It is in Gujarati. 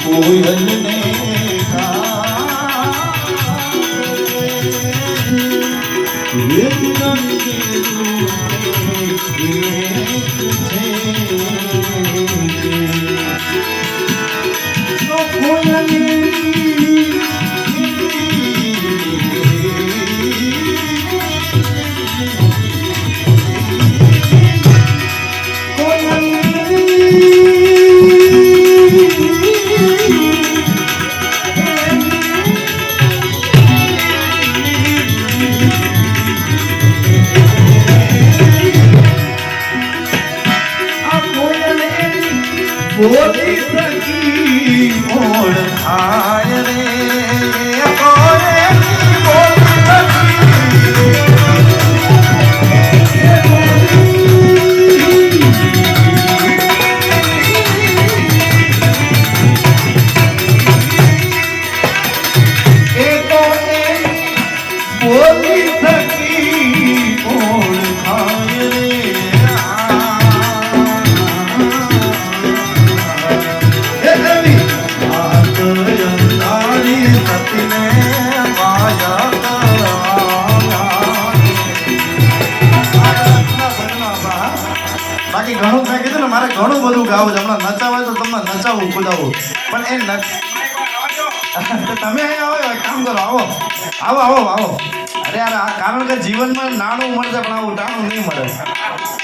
કોયલને બોલી સકી ઓળખાય રે બાકી ઘણું મેં કીધું ને મારે ઘણું બધું ગાવું છે હમણાં નચાવાય તો તમને નચાવું કુદાવું પણ એ તમે અહીંયા આવો કામ કરો આવો આવો આવો આવો અરે યાર કારણ કે જીવનમાં નાણું મળશે પણ આવું ટાણું નહીં મળે